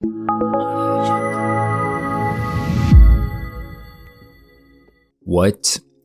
What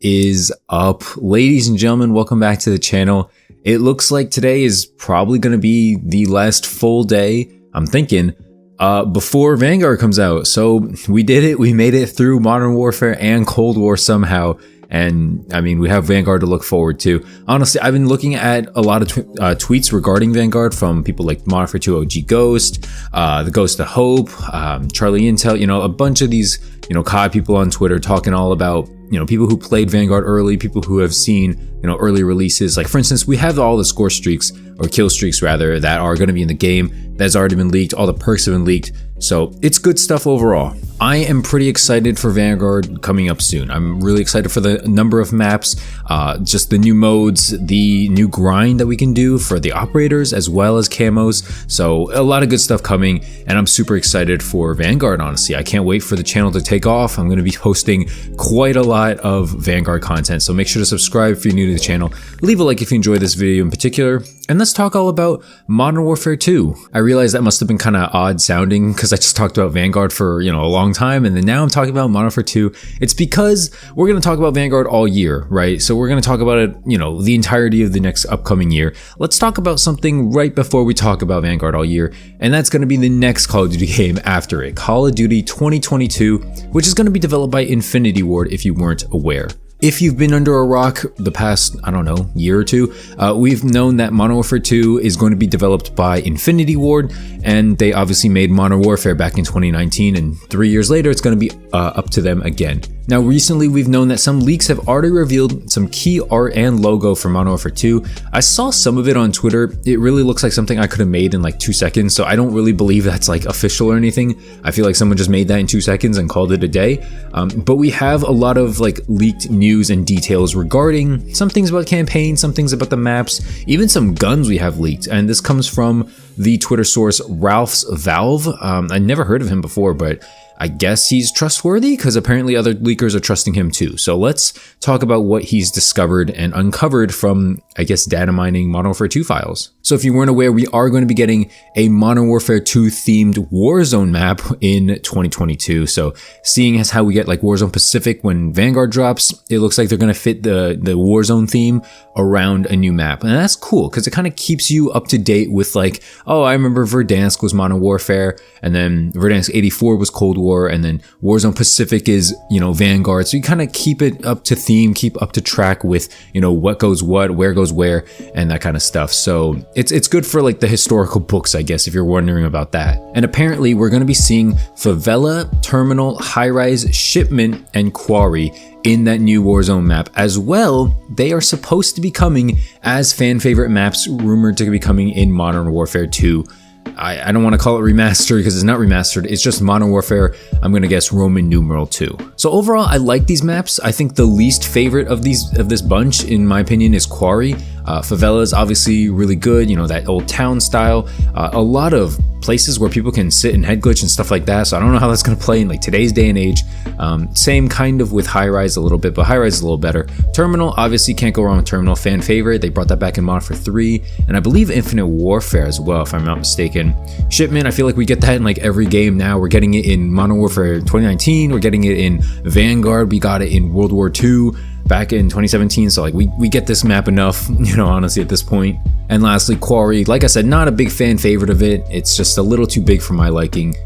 is up, ladies and gentlemen? Welcome back to the channel. It looks like today is probably going to be the last full day, I'm thinking, before Vanguard comes out. So we did it. We made it through Modern Warfare and Cold War somehow. And I mean, we have Vanguard to look forward to. Honestly, I've been looking at a lot of tweets regarding Vanguard from people like Modern Warfare 2 OG Ghost, the Ghost of Hope, Charlie Intel, a bunch of these, COD people on Twitter talking all about, people who played Vanguard early, people who have seen, early releases. Like, for instance, we have all the score streaks, or kill streaks rather, that are going to be in the game. That's already been leaked. All the perks have been leaked. So it's good stuff overall. I am pretty excited for Vanguard coming up soon. I'm really excited for the number of maps, just the new modes, the new grind that we can do for the operators as well as camos. So a lot of good stuff coming, and I'm super excited for Vanguard, honestly. I can't wait for the channel to take off. I'm going to be posting quite a lot of Vanguard content, so make sure to subscribe if you're new to the channel. Leave a like if you enjoyed this video in particular, and let's talk all about Modern Warfare 2. I realize that must have been kind of odd sounding because I just talked about Vanguard for, a long time, and then now I'm talking about Modern Warfare 2. It's because we're going to talk about Vanguard all year, right? So we're going to talk about it, the entirety of the next upcoming year. Let's talk about something right before we talk about Vanguard all year, and that's going to be the next Call of Duty game after it, Call of Duty 2022, which is going to be developed by Infinity Ward if you weren't aware. If you've been under a rock the past, year or two, we've known that Modern Warfare 2 is going to be developed by Infinity Ward, and they obviously made Modern Warfare back in 2019, and 3 years later it's going to be up to them again. Now, recently we've known that some leaks have already revealed some key art and logo for Modern Warfare 2. I saw some of it on Twitter. It really looks like something I could have made in like 2 seconds, so I don't really believe that's like official or anything. I feel like someone just made that in 2 seconds and called it a day. But we have a lot of like leaked news and details regarding some things about campaign, some things about the maps, even some guns we have leaked. And this comes from the Twitter source Ralph's Valve. I never heard of him before, but I guess he's trustworthy because apparently other leakers are trusting him too. So let's talk about what he's discovered and uncovered from, I guess, data mining Modern Warfare 2 files. So if you weren't aware, we are going to be getting a Modern Warfare 2 themed Warzone map in 2022. So seeing as how we get like Warzone Pacific when Vanguard drops, it looks like they're going to fit the Warzone theme around a new map. And that's cool because it kind of keeps you up to date with like, oh, I remember Verdansk was Modern Warfare, and then Verdansk 84 was Cold War, and then Warzone Pacific is, Vanguard. So you kind of keep it up to theme, keep up to track with, what goes what, where goes where, and that kind of stuff. So it's good for like the historical books, I guess, if you're wondering about that. And apparently we're going to be seeing Favela, Terminal, High-Rise, Shipment, and Quarry in that new Warzone map as well. They are supposed to be coming as fan favorite maps, rumored to be coming in Modern Warfare 2. I don't want to call it remastered because it's not remastered. It's just Modern Warfare, I'm going to guess Roman numeral 2. So overall, I like these maps. I think the least favorite of this bunch, in my opinion, is Quarry. Favela is obviously really good, that old town style. A lot of places where people can sit and head glitch and stuff like that. So I don't know how that's going to play in like today's day and age. Same kind of with High-Rise a little bit, but High-Rise is a little better. Terminal, obviously can't go wrong with Terminal, fan favorite. They brought that back in Modern Warfare 3, and I believe Infinite Warfare as well, if I'm not mistaken. Shipment, I feel like we get that in like every game now. We're getting it in Modern Warfare 2019. We're getting it in Vanguard. We got it in World War II back in 2017. So like we get this map enough, honestly at this point. And lastly, Quarry, like I said, not a big fan favorite of it. It's just a little too big for my liking.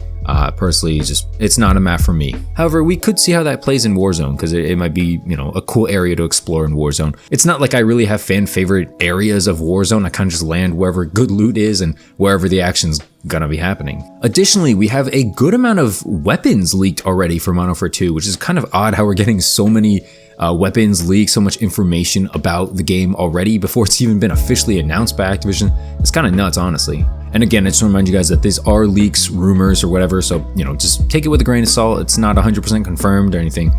Personally, it's not a map for me. However, we could see how that plays in Warzone because it might be, a cool area to explore in Warzone. It's not like I really have fan favorite areas of Warzone. I kind of just land wherever good loot is and wherever the action's gonna be happening. Additionally, we have a good amount of weapons leaked already for Modern Warfare 2, which is kind of odd how we're getting so many weapons leaks, so much information about the game already before it's even been officially announced by Activision. It's kind of nuts, honestly. And again, I just want to remind you guys that these are leaks, rumors, or whatever, so, just take it with a grain of salt. It's not 100% confirmed or anything.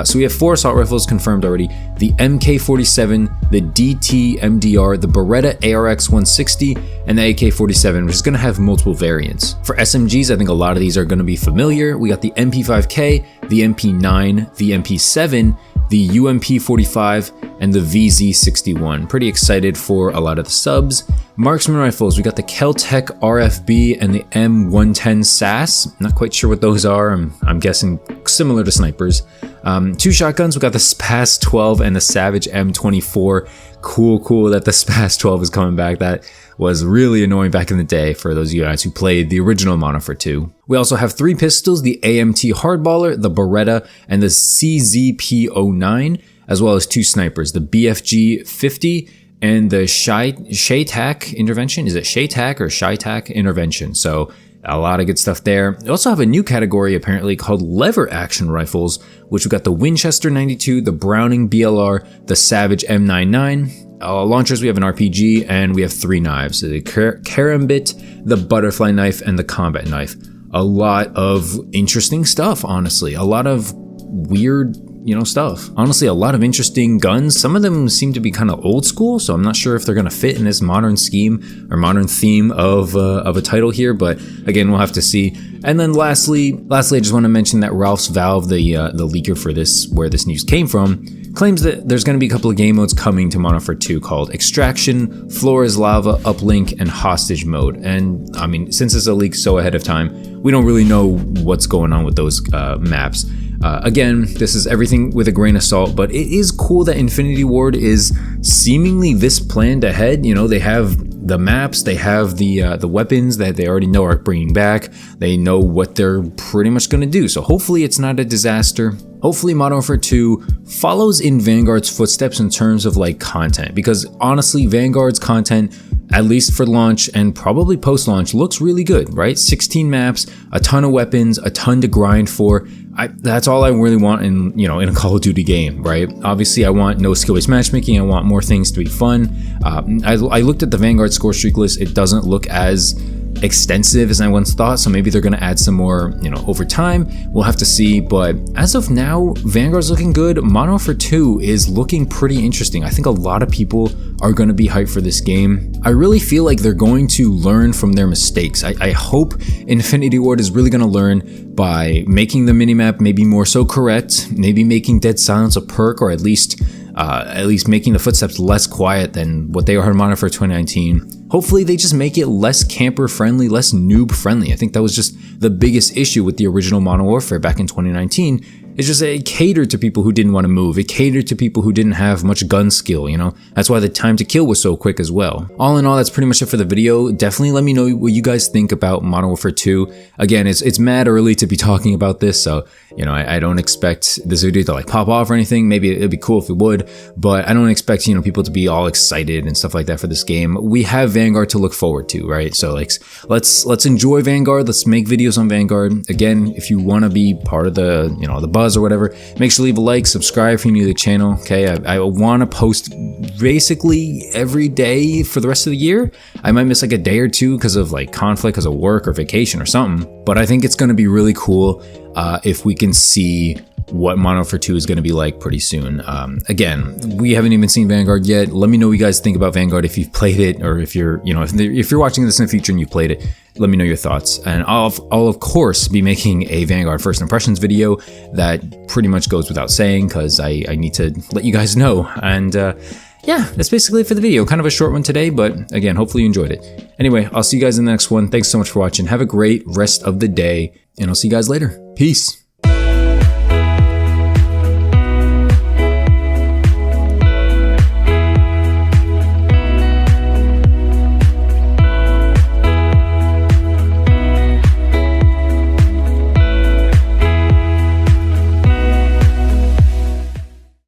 So we have 4 assault rifles confirmed already: the MK47, the DT-MDR, the Beretta ARX-160, and the AK-47, which is going to have multiple variants. For SMGs, I think a lot of these are going to be familiar. We got the MP5K, the MP9, the MP7, the UMP45, and the VZ61. Pretty excited for a lot of the subs. Marksman rifles, we got the Kel-Tec RFB and the M110 SAS. Not quite sure what those are. I'm guessing similar to snipers. 2 shotguns, we got the SPAS 12 and the Savage M24. Cool that the SPAS 12 is coming back. That was really annoying back in the day for those of you guys who played the original Modern Warfare 2. We also have 3 pistols, the AMT Hardballer, the Beretta, and the CZP09, as well as 2 snipers, the BFG 50 and the Shaytac Intervention. Is it Shaytac or Shaytac Intervention? So a lot of good stuff there. We also have a new category apparently called lever action rifles, which we got the Winchester 92, the Browning BLR, the Savage M99. Launchers, we have an RPG, and we have 3 knives, the Karambit, the Butterfly Knife, and the Combat Knife. A lot of interesting stuff, honestly. A lot of weird, stuff. Honestly, a lot of interesting guns. Some of them seem to be kind of old school, so I'm not sure if they're going to fit in this modern scheme or modern theme of a title here, but again, we'll have to see. And then lastly, I just want to mention that Ralph's Valve, the leaker for this, where this news came from, claims that there's going to be a couple of game modes coming to Modern Warfare 2 called Extraction, Floor is Lava, Uplink, and Hostage Mode. And I mean, since it's a leak so ahead of time, we don't really know what's going on with those maps. Again, this is everything with a grain of salt, but it is cool that Infinity Ward is seemingly this planned ahead. They have the maps, they have the weapons that they already know are bringing back. They know what they're pretty much going to do. So hopefully it's not a disaster. Hopefully Modern Warfare 2 follows in Vanguard's footsteps in terms of like content, because honestly, Vanguard's content, at least for launch and probably post-launch, looks really good, right? 16 maps, a ton of weapons, a ton to grind for. That's all I really want in a Call of Duty game, right? Obviously, I want no skill-based matchmaking. I want more things to be fun. I looked at the Vanguard score streak list. It doesn't look as extensive as I once thought, so maybe they're going to add some more, over time. We'll have to see, but as of now, Vanguard's looking good. Modern Warfare 2 is looking pretty interesting. I think a lot of people are going to be hyped for this game. I really feel like they're going to learn from their mistakes. I hope Infinity Ward is really going to learn by making the minimap maybe more so correct, maybe making Dead Silence a perk, or at least making the footsteps less quiet than what they are in Modern Warfare 2019. Hopefully they just make it less camper friendly, less noob friendly. I think that was just the biggest issue with the original Modern Warfare back in 2019. It's just it catered to people who didn't want to move. It catered to people who didn't have much gun skill, That's why the time to kill was so quick as well. All in all, that's pretty much it for the video. Definitely let me know what you guys think about Modern Warfare 2. Again, it's mad early to be talking about this, so, I don't expect this video to like pop off or anything. Maybe it'd be cool if it would, but I don't expect, people to be all excited and stuff like that for this game. We have Vanguard to look forward to, right? So like, let's enjoy Vanguard. Let's make videos on Vanguard. Again, if you want to be part of the, the buzz or whatever, make sure to leave a like, subscribe if you're new to the channel. Okay, I want to post basically every day for the rest of the year. I might miss like a day or two because of like conflict, because of work or vacation or something, but I think it's going to be really cool if we can see what Modern Warfare 2 is going to be like pretty soon. Again, we haven't even seen Vanguard yet. Let me know what you guys think about Vanguard if you've played it, or if you're, if you're watching this in the future and you've played it. Let me know your thoughts, and I'll of course be making a Vanguard first impressions video. That pretty much goes without saying, because I need to let you guys know. And yeah, that's basically it for the video. Kind of a short one today, but again, hopefully you enjoyed it. Anyway, I'll see you guys in the next one. Thanks so much for watching. Have a great rest of the day, and I'll see you guys later. Peace.